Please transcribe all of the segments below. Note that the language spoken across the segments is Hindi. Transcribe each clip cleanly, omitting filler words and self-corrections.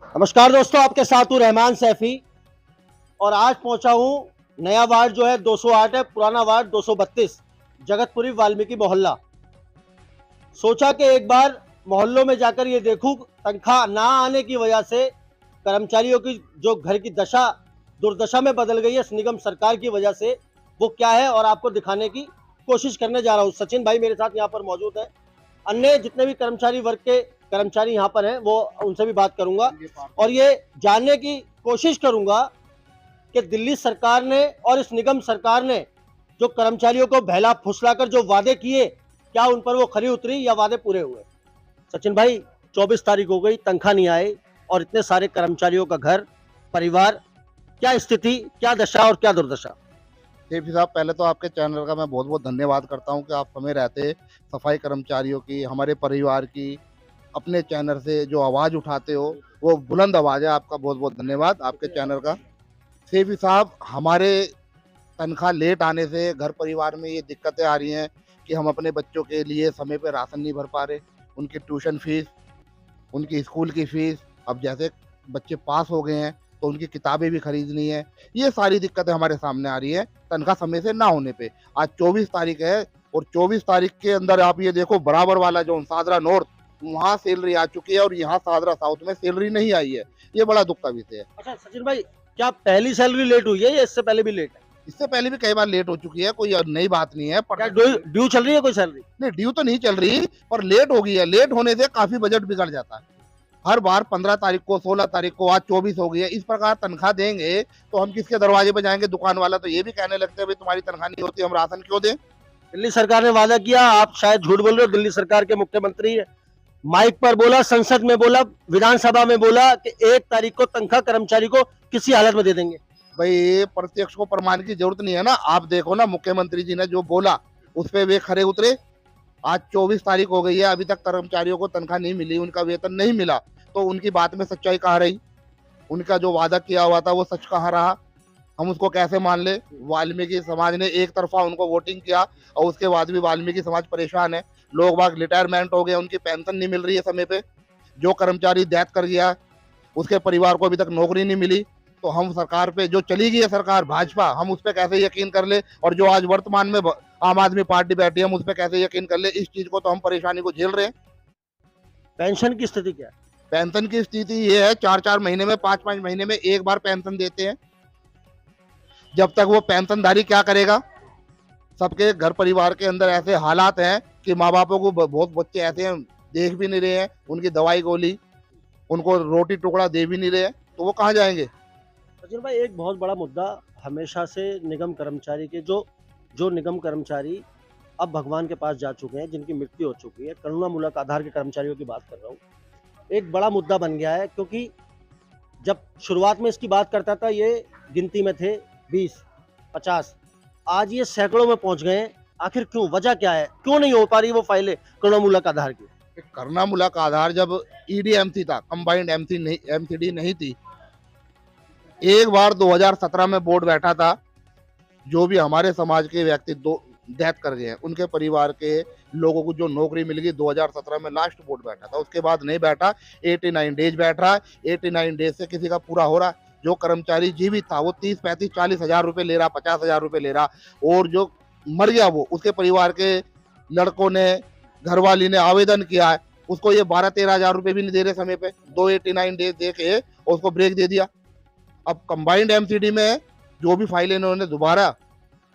नमस्कार दोस्तों, आपके साथ हूँ रहमान सैफी। और आज पहुंचा हूँ नया वार्ड जो है 208 है, पुराना वार्ड 232, जगतपुरी वाल्मीकि मोहल्ला। सोचा कि एक बार मोहल्लों में जाकर ये देखूं तनख्वाह ना आने की वजह से कर्मचारियों की जो घर की दशा दुर्दशा में बदल गई है इस निगम सरकार की वजह से, वो क्या है और आपको दिखाने की कोशिश करने जा रहा हूँ। सचिन भाई मेरे साथ यहाँ पर मौजूद है, अन्य जितने भी कर्मचारी वर्ग के कर्मचारी यहाँ पर हैं वो उनसे भी बात करूंगा और ये जानने की कोशिश करूंगा कि दिल्ली सरकार ने और इस निगम सरकार ने जो कर्मचारियों को बहला फुसलाकर जो वादे किए, क्या उन पर वो खरी उतरी या वादे पूरे हुए। सचिन भाई, 24 तारीख हो गई, तनख्वाह नहीं आई और इतने सारे कर्मचारियों का घर परिवार, क्या स्थिति, क्या दशा और क्या दुर्दशा। सेठी साहब, पहले तो आपके चैनल का मैं बहुत बहुत धन्यवाद करता हूं कि आप समय रहते सफाई कर्मचारियों की, हमारे परिवार की, अपने चैनल से जो आवाज़ उठाते हो वो बुलंद आवाज़ है। आपका बहुत बहुत धन्यवाद आपके चैनल का। सेठी साहब, हमारे तनख्वाह लेट आने से घर परिवार में ये दिक्कतें आ रही हैं कि हम अपने बच्चों के लिए समय पे राशन नहीं भर पा रहे, उनकी ट्यूशन फीस, उनकी स्कूल की फीस। अब जैसे बच्चे पास हो गए हैं तो उनकी किताबें भी खरीदनी है। ये सारी दिक्कतें हमारे सामने आ रही है तनख्वाह समय से ना होने पे। आज 24 तारीख है और 24 तारीख के अंदर आप ये देखो, बराबर वाला जो सादरा नॉर्थ, वहाँ सैलरी आ चुकी है और यहाँ सादरा साउथ में सैलरी नहीं आई है। ये बड़ा दुख का विषय है। अच्छा सचिन भाई, क्या पहली सैलरी लेट हुई है या इससे पहले भी लेट है? इससे पहले भी कई बार लेट हो चुकी है, कोई नई बात नहीं है। क्या ड्यू चल रही है कोई सैलरी? नहीं, ड्यू तो नहीं चल रही, पर लेट हो गई है। लेट होने से काफी बजट बिगड़ जाता है। हर बार 15 तारीख को, 16 तारीख को, आज 24 हो गई है। इस प्रकार तनख्वाह देंगे तो हम किसके दरवाजे पे जाएंगे? दुकान वाला तो ये भी कहने लगते हैं भाई तुम्हारी तनख्वाह नहीं होती, हम राशन क्यों दें? दिल्ली सरकार ने वादा किया, आप शायद झूठ बोल रहे हो। दिल्ली सरकार के मुख्यमंत्री माइक पर बोला, संसद में बोला, विधानसभा में बोला कि 1 तारीख को तनख्वाह कर्मचारी को किसी हालत में दे देंगे। भाई, प्रत्यक्ष को प्रमाण की जरूरत नहीं है ना। आप देखो ना, मुख्यमंत्री जी ने जो बोला उस पर वे खरे उतरे। आज 24 तारीख हो गई है, अभी तक कर्मचारियों को तनख्वाह नहीं मिली, उनका वेतन नहीं मिला, तो उनकी बात में सच्चाई कहाँ रही? उनका जो वादा किया हुआ था वो सच कहाँ रहा? हम उसको कैसे मान ले? वाल्मीकि समाज ने एक तरफा उनको वोटिंग किया और उसके बाद भी वाल्मीकि समाज परेशान है। लोग बाग रिटायरमेंट हो गए, उनकी पेंशन नहीं मिल रही है समय पे। जो कर्मचारी डेथ कर गया उसके परिवार को अभी तक नौकरी नहीं मिली। तो हम सरकार पे, जो चली गई है सरकार भाजपा, हम उस पर कैसे यकीन कर ले? और जो आज वर्तमान में आम आदमी पार्टी बैठी है, हम उस पर कैसे यकीन कर ले? इस चीज को तो हम परेशानी को झेल रहे हैं। पेंशन की स्थिति क्या है? पेंशन की स्थिति ये है, 4-4 महीने में, 5-5 महीने में एक बार पेंशन देते हैं। जब तक वो पेंशनधारी क्या करेगा? सबके घर परिवार के अंदर ऐसे हालात हैं कि माँ बापों को, बहुत बच्चे ऐसे हैं देख भी नहीं रहे हैं, उनकी दवाई गोली, उनको रोटी टुकड़ा दे भी नहीं रहे हैं, तो वो कहाँ जाएंगे? सचिन भाई, एक बहुत बड़ा मुद्दा हमेशा से निगम कर्मचारी के, जो जो निगम कर्मचारी अब भगवान के पास जा चुके हैं, जिनकी मृत्यु हो चुकी है, करुणामूलक आधार के कर्मचारियों की बात कर रहा हूँ, एक बड़ा मुद्दा बन गया है। क्योंकि जब शुरुआत में इसकी बात करता था ये गिनती में थे 20-50, आज ये सैकड़ों में पहुंच गए हैं। आखिर क्यों? वजह क्या है? क्यों नहीं हो पा रही वो फाइलें करुणामूलक आधार की? करुणामूलक आधार जब ईडीएमसी था, कंबाइंड एमसीडी नहीं थी। एक बार 2017 में बोर्ड बैठा था, जो भी हमारे समाज के व्यक्ति दो डेथ कर गए हैं उनके परिवार के लोगों को जो नौकरी मिल गई, 2017 में लास्ट बोर्ड बैठा था, उसके बाद नहीं बैठा। 89 डेज बैठ रहा है, 89 डेज से किसी का पूरा हो रहा है? जो कर्मचारी जीवित था वो 30-35-40 हजार रुपये ले रहा, 50 हजार रुपये ले रहा, और जो मर गया वो, उसके परिवार के लड़कों ने, घरवाली ने आवेदन किया है, उसको ये 12-13 हजार रुपये भी नहीं दे रहे समय पे। 289 डेज दे के उसको ब्रेक दे दिया। अब कंबाइंड एमसीडी में जो भी फाइलें इन्होंने दोबारा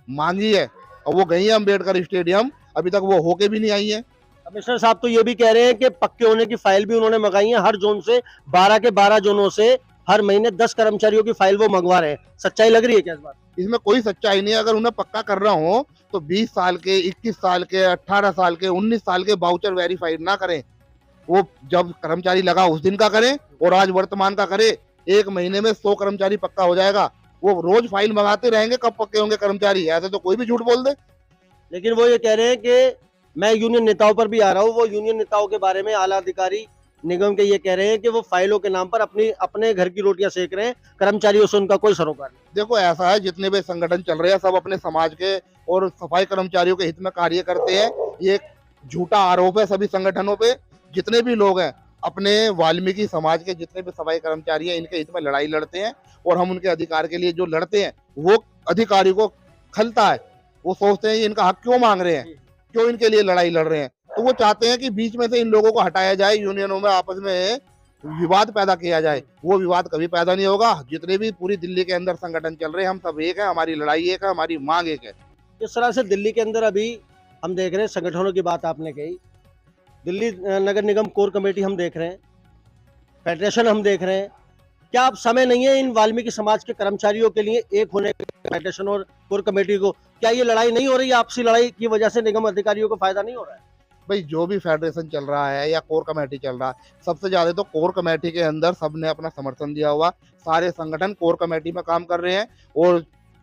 मांगी है और वो गई है अम्बेडकर स्टेडियम, अभी तक वो होके भी नहीं आई है। कमिश्नर साहब तो ये भी कह रहे हैं कि पक्के होने की फाइल भी उन्होंने मंगाई है। हर जोन से 12 के 12 जोनों से हर महीने 10 कर्मचारियों की फाइल वो मंगवा रहे हैं। सच्चाई लग रही है क्या इस बात? इसमें कोई सच्चाई नहीं है। अगर उन्हें पक्का कर रहा हो तो 20 साल के, 21 साल के, 18 साल के, 19 साल के बाउचर वेरीफाइड ना करें। वो जब कर्मचारी लगा उस दिन का करें और आज वर्तमान का करें। 1 महीने में 100 कर्मचारी पक्का हो जाएगा। वो रोज फाइल मंगाते रहेंगे, कब पक्के होंगे कर्मचारी? ऐसे तो कोई भी झूठ बोल दे। लेकिन वो ये कह रहे हैं कि मैं यूनियन नेताओं पर भी आ रहा हूँ। वो यूनियन नेताओं के बारे में आला अधिकारी निगम के ये कह रहे हैं कि वो फाइलों के नाम पर अपने घर की रोटियां सेक रहे हैं, कर्मचारियों से उनका कोई सरोकार नहीं। देखो, ऐसा है, जितने भी संगठन चल रहे हैं सब अपने समाज के और सफाई कर्मचारियों के हित में कार्य करते हैं। ये एक झूठा आरोप है सभी संगठनों पे। जितने भी लोग हैं अपने वाल्मीकि समाज के जितने भी सफाई कर्मचारी हैं इनके हित में लड़ाई लड़ते हैं, और हम उनके अधिकार के लिए जो लड़ते हैं वो अधिकारी को खलता है। वो सोचते हैं ये इनका हक क्यों मांग रहे हैं, क्यों इनके लिए लड़ाई लड़ रहे हैं। तो वो चाहते हैं कि बीच में से इन लोगों को हटाया जाए, यूनियनों में आपस में विवाद पैदा किया जाए। वो विवाद कभी पैदा नहीं होगा। जितने भी पूरी दिल्ली के अंदर संगठन चल रहे हैं हम सब एक है, हमारी लड़ाई एक है, हमारी मांग एक है। इस तरह से दिल्ली के अंदर अभी हम देख रहे हैं, संगठनों की बात आपने कही, दिल्ली नगर निगम कोर कमेटी हम देख रहे हैं, फेडरेशन हम देख रहे हैं। क्या अब समय नहीं है इन वाल्मीकि समाज के कर्मचारियों के लिए एक होने के, फेडरेशन और कोर कमेटी को? क्या ये लड़ाई नहीं हो रही है? आपसी लड़ाई की वजह से निगम अधिकारियों को फायदा नहीं हो रहा है? भाई जो भी फेडरेशन चल रहा है या कोर कमेटी चल रहा है, सबसे ज्यादा तो कोर कमेटी के अंदर सबने अपना समर्थन दिया हुआ। सारे संगठन कोर कमेटी में काम कर रहे हैं। और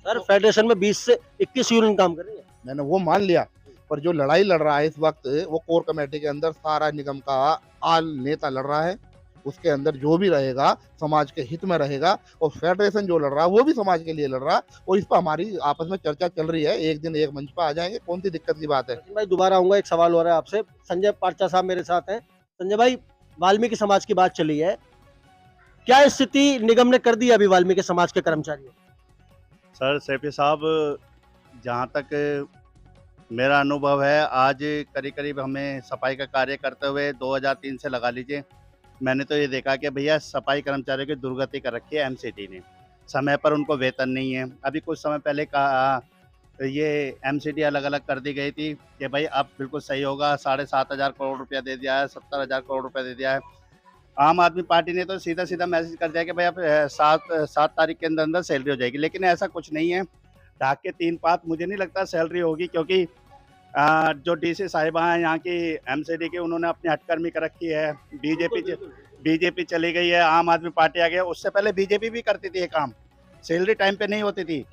सर फेडरेशन में 20 से 21 यूनियन काम कर रही है। मैंने वो मान लिया, पर जो लड़ाई लड़ रहा है इस वक्त वो कोर कमेटी के अंदर सारा निगम का आल नेता लड़ रहा है। उसके अंदर जो भी रहेगा समाज के हित में रहेगा, और फेडरेशन जो लड़ रहा है वो भी समाज के लिए लड़ रहा है। और इस पर हमारी आपस में चर्चा चल रही है, एक दिन एक मंच पर आ जाएंगे, कौन सी दिक्कत की बात है। सचिन भाई दोबारा आऊंगा, एक सवाल हो रहा है आपसे। संजय पारचा साहब मेरे साथ हैं। संजय भाई, वाल्मीकि समाज की बात चली है, क्या स्थिति निगम ने कर दी अभी वाल्मीकि समाज के कर्मचारियों? सर सैफी साहब, जहाँ तक मेरा अनुभव है, आज करीब करीब हमें सफाई का कार्य करते हुए 2003 से लगा लीजिए, मैंने तो ये देखा कि भैया सफाई कर्मचारियों की दुर्गति कर रखी है एमसीडी ने। समय पर उनको वेतन नहीं है। अभी कुछ समय पहले कहा ये एमसीडी अलग अलग कर दी गई थी कि भाई अब बिल्कुल सही होगा, 7,500 करोड़ रुपया दे दिया है, 70,000 करोड़ रुपया दे दिया है। आम आदमी पार्टी ने तो सीधा सीधा मैसेज कर दिया कि भाई अब 7 तारीख के अंदर अंदर सैलरी हो जाएगी, लेकिन ऐसा कुछ नहीं है। ढाक के 3 पात मुझे नहीं लगता सैलरी होगी, क्योंकि जो डीसी साहिबा हैं यहाँ की एमसीडी की, उन्होंने अपनी हटकर्मी कर रखी है। बीजेपी चली गई है, आम आदमी पार्टी आ गई। उससे पहले बीजेपी भी करती थी ये काम, सैलरी टाइम पे नहीं होती थी।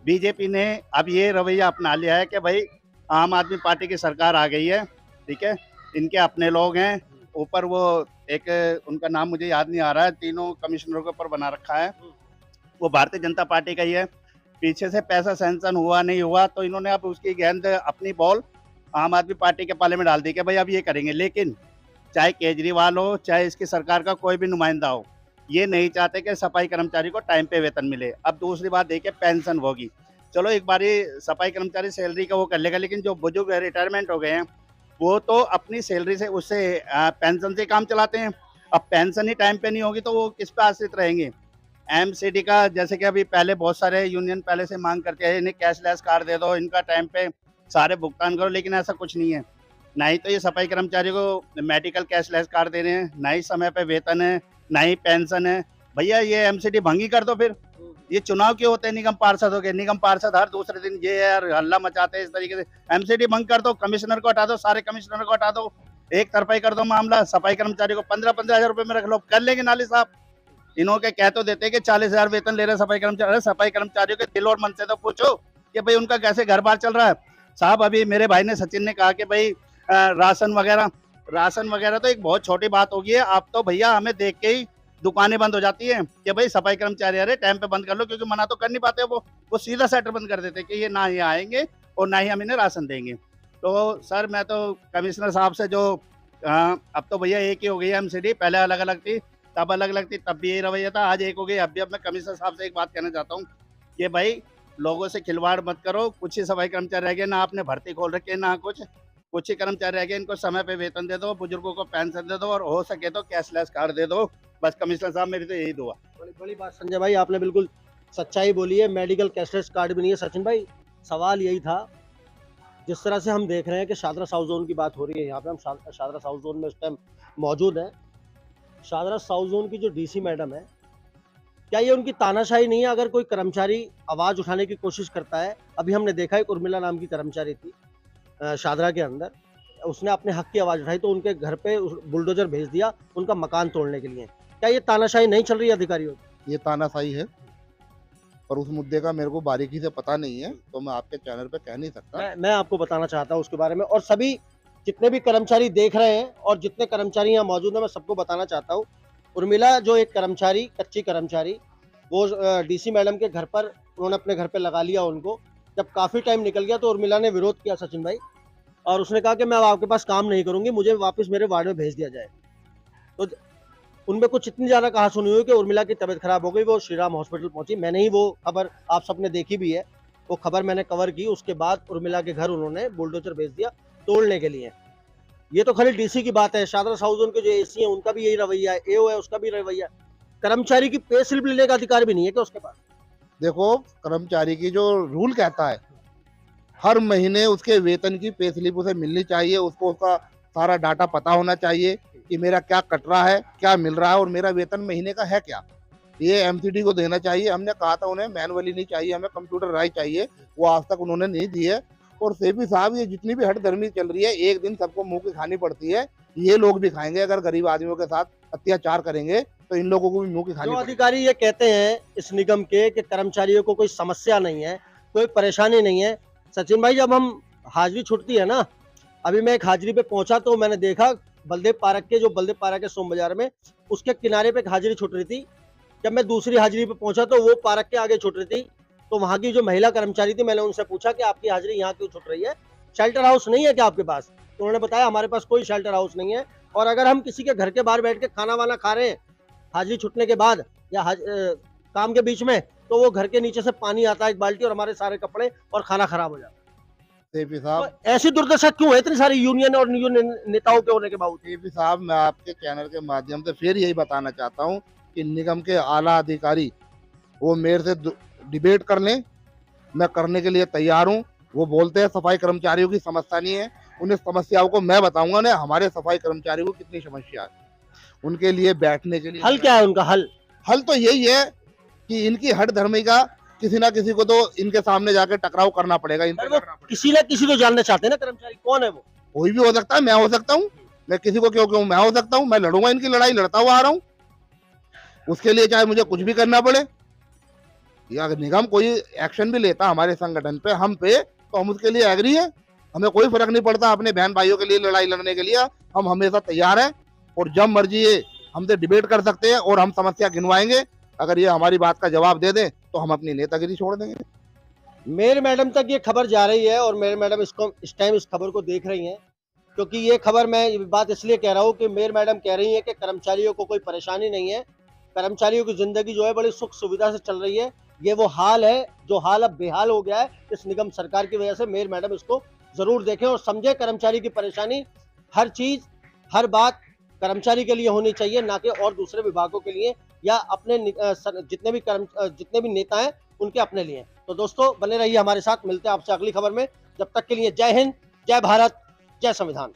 बीजेपी ने अब ये रवैया अपना लिया है कि भाई आम आदमी पार्टी की सरकार आ गई है, ठीक है, इनके अपने लोग हैं। ऊपर वो एक उनका नाम मुझे याद नहीं आ रहा है, तीनों कमिश्नरों के ऊपर बना रखा है, वो भारतीय जनता पार्टी का ही है। पीछे से पैसा सैंक्शन हुआ नहीं हुआ, तो इन्होंने अब उसकी गेंद अपनी बॉल आम आदमी पार्टी के पाले में डाल दी कि भाई अब ये करेंगे। लेकिन चाहे केजरीवाल हो, चाहे इसकी सरकार का कोई भी नुमाइंदा हो, ये नहीं चाहते कि सफाई कर्मचारी को टाइम पे वेतन मिले। अब दूसरी बात देखिए, पेंशन होगी, चलो एक बारी सफाई कर्मचारी सैलरी का वो कर लेगा, लेकिन जो बुजुर्ग रिटायरमेंट हो गए हैं वो तो अपनी सैलरी से, उससे पेंशन से काम चलाते हैं। अब पेंशन ही टाइम पे नहीं होगी तो वो किस पे आश्रित रहेंगे? एमसीडी का जैसे कि अभी पहले बहुत सारे यूनियन पहले से मांग करते हैं, इन्हें कैशलेस कार्ड दे दो, इनका टाइम पे सारे भुगतान करो, लेकिन ऐसा कुछ नहीं है। ना ही तो ये सफाई कर्मचारी को मेडिकल कैशलेस कार्ड दे रहे हैं, ना ही समय पे वेतन है, ना ही पेंशन है। भैया ये एमसीडी भंगी कर दो फिर। ये चुनाव क्यों होते हैं निगम पार्षदों के? निगम पार्षद हर दूसरे दिन ये यार हल्ला मचाते हैं इस तरीके से। एमसीडी भंग कर दो, कमिश्नर को हटा दो, सारे कमिश्नर को हटा दो, एक तरफा ही कर दो मामला। सफाई कर्मचारी को 15-15 हजार रुपए में रख लो, कर लेंगे नाली साहब। इन्होंने कह तो देते हैं कि 40,000 वेतन ले रहे सफाई कर्मचारी। सफाई कर्मचारियों के दिल और मन से तो पूछो कि भाई उनका कैसे घर बार चल रहा है। साहब अभी मेरे भाई ने सचिन ने कहा कि भाई राशन वगैरह तो एक बहुत छोटी बात होगी है। आप तो भैया हमें देख के ही दुकानें बंद हो जाती हैं कि भाई सफाई कर्मचारी अरे टाइम पे बंद कर लो, क्योंकि मना तो कर नहीं पाते। वो सीधा सेटर बंद कर देते कि ये ना ही आएंगे और ना ही हम इन्हें राशन देंगे। तो सर मैं तो कमिश्नर साहब से जो अब तो भैया एक ही हो गई है एमसीडी, पहले अलग अलग थी, तब अलग अलग थी, तब भी यही रवैया था, आज एक हो गई। अब मैं कमिश्नर साहब से एक बात कहना चाहता हूँ कि भाई लोगों से खिलवाड़ मत करो। कुछ ही सफाई कर्मचारी रह गए, ना आपने भर्ती खोल रखी है ना कुछ ही कर्मचारी रह गए, इनको समय पे वेतन दे दो, बुजुर्गों को पेंशन दे दो, और हो सके तो कैशलेस कार्ड दे दो। बस कमिश्नर साहब मेरी तो यही दुआ। बड़ी बात संजय भाई, आपने बिल्कुल सच्चाई बोली है। मेडिकल कैशलेस कार्ड भी नहीं है। सचिन भाई सवाल यही था, जिस तरह से हम देख रहे हैं कि शादरा साउथ जोन की बात हो रही है, यहाँ पे हम शादरा साउथ जोन में इस टाइम मौजूद हैं। शादरा साउथ जोन की जो डीसी मैडम है, क्या ये उनकी तानाशाही नहीं है? अगर कोई कर्मचारी आवाज उठाने की कोशिश करता है, अभी हमने देखा एक उर्मिला नाम की कर्मचारी थी शादरा के अंदर, उसने अपने हक की आवाज उठाई तो उनके घर पे बुलडोजर भेज दिया उनका मकान तोड़ने के लिए। क्या ये तानाशाही नहीं चल रही है अधिकारियों की? ये तानाशाही है, पर उस मुद्दे का मेरे को बारीकी से पता नहीं है, तो मैं आपके चैनल पे कह नहीं सकता। मैं आपको बताना चाहता हूँ उसके बारे में, और सभी जितने भी कर्मचारी देख रहे हैं और जितने कर्मचारी यहाँ मौजूद हैं, मैं सबको बताना चाहता हूँ। उर्मिला जो एक कर्मचारी, कच्ची कर्मचारी, वो डीसी मैडम के घर पर, उन्होंने अपने घर पे लगा लिया उनको। जब काफ़ी टाइम निकल गया तो उर्मिला ने विरोध किया सचिन भाई, और उसने कहा कि मैं अब आपके पास काम नहीं करूंगी, मुझे वापस मेरे वार्ड में भेज दिया जाए। तो उनमें कुछ इतनी ज्यादा कहा सुनी हुई कि उर्मिला की तबीयत खराब हो गई, वो श्री राम हॉस्पिटल पहुंची। मैंने ही वो खबर आप सबने देखी भी है, वो खबर मैंने कवर की। उसके बाद उर्मिला के घर उन्होंने बुलडोजर भेज दिया तोड़ने के लिए। ये तो खाली डीसी की बात है, शादरा हाउस जोन के जो एसी है उनका भी यही रवैया है, एओ है उसका भी रवैया है। कर्मचारी की पे स्लिप लेने का अधिकार भी नहीं है क्या उसके पास? देखो, कर्मचारी की जो रूल कहता है, हर महीने उसके वेतन की पे स्लिप उसे मिलनी चाहिए, उसको उसका सारा डाटा पता होना चाहिए कि मेरा क्या कट रहा है, क्या मिल रहा है और मेरा वेतन महीने का है क्या। ये एमसीडी को देना चाहिए। हमने कहा था उन्हें मैनुअली नहीं चाहिए, हमें कंप्यूटर राइट चाहिए, वो आज तक उन्होंने नहीं दी है। और सेपी साहब, ये जितनी भी हठधर्मी चल रही है, एक दिन सबको मुंह की खानी पड़ती है। ये लोग भी खाएंगे, अगर गरीब आदमियों के साथ अत्याचार करेंगे तो इन लोगों को भी मुंह की खानी जो पड़ेगी। अधिकारी ये कहते हैं इस निगम के कि कर्मचारियों को कोई समस्या नहीं है, कोई परेशानी नहीं है। सचिन भाई, जब हम हाजिरी छुटती है ना, अभी मैं एक हाजिरी पे पहुंचा तो मैंने देखा बलदेव पार्क है सोम बाजार में, उसके किनारे पे एक हाजिरी छुट रही थी। जब मैं दूसरी हाजिरी पे पहुंचा तो वो पार्क के आगे छुट रही थी। तो वहां की जो महिला कर्मचारी थी, मैंने उनसे पूछा कि आपकी हाजिरी यहाँ क्यों छुट रही है, शेल्टर हाउस नहीं है क्या आपके पास? तो उन्होंने बताया हमारे पास कोई शेल्टर हाउस नहीं है, और अगर हम किसी के घर के बाहर बैठ के खाना वाना खा रहे हैं हाजिरी छुटने के बाद या काम के बीच में, तो वो घर के नीचे से पानी आता है एक बाल्टी और हमारे सारे कपड़े और खाना खराब हो जाता है। सेपी साहब, तो ऐसी दुर्दशा क्यों है इतनी सारी यूनियन और यूनियन नेताओं के होने के बावजूद? सेपी साहब, मैं आपके चैनल के माध्यम से फिर यही बताना चाहता हूँ कि निगम के आला अधिकारी वो मेरे से डिबेट कर लें, मैं करने के लिए तैयार हूँ। वो बोलते हैं सफाई कर्मचारियों की समस्या नहीं है, उन्हें समस्याओं को मैं बताऊंगा ना, हमारे सफाई कर्मचारियों को कितनी समस्या है, उनके लिए बैठने के लिए। हल क्या है उनका हल? हल तो यही है कि इनकी हठधर्मी का किसी ना किसी को तो इनके सामने जाकर टकराव करना पड़ेगा, इनसे वो लड़ना पड़ेगा। किसी ना किसी को जानना चाहते हैं ना कर्मचारी, कौन है वो? कोई भी हो सकता है, मैं हो सकता हूँ, मैं किसी को क्यों मैं हो सकता हूँ, मैं लड़ूंगा, इनकी लड़ाई लड़ता हुआ आ रहा हूँ, उसके लिए चाहे मुझे कुछ भी करना पड़े। या अगर निगम कोई एक्शन भी लेता हमारे संगठन पे, हम पे, तो हम उसके लिए एग्री है, हमें कोई फर्क नहीं पड़ता। अपने बहन भाइयों के लिए लड़ाई लड़ने के लिए हम हमेशा तैयार हैं, और जब मर्जी ये हमसे डिबेट कर सकते हैं और हम समस्या गिनवाएंगे। अगर ये हमारी बात का जवाब दे दें तो हम अपनी नेतागिरी छोड़ देंगे। मेयर मैडम तक ये खबर जा रही है और मेयर मैडम इसको इस टाइम इस खबर को देख रही हैं, क्योंकि ये खबर मैं ये बात इसलिए कह रहा हूँ कि मेयर मैडम कह रही है कि कर्मचारियों को कोई परेशानी नहीं है, कर्मचारियों की जिंदगी जो है बड़ी सुख सुविधा से चल रही है। ये वो हाल है जो हाल अब बेहाल हो गया है इस निगम सरकार की वजह से। मेयर मैडम इसको जरूर देखें और समझे कर्मचारी की परेशानी। हर चीज हर बात कर्मचारी के लिए होनी चाहिए, ना कि और दूसरे विभागों के लिए या अपने जितने भी नेता हैं उनके अपने लिए। तो दोस्तों, बने रहिए हमारे साथ, मिलते हैं आपसे अगली खबर में। जब तक के लिए जय हिंद, जय भारत, जय संविधान।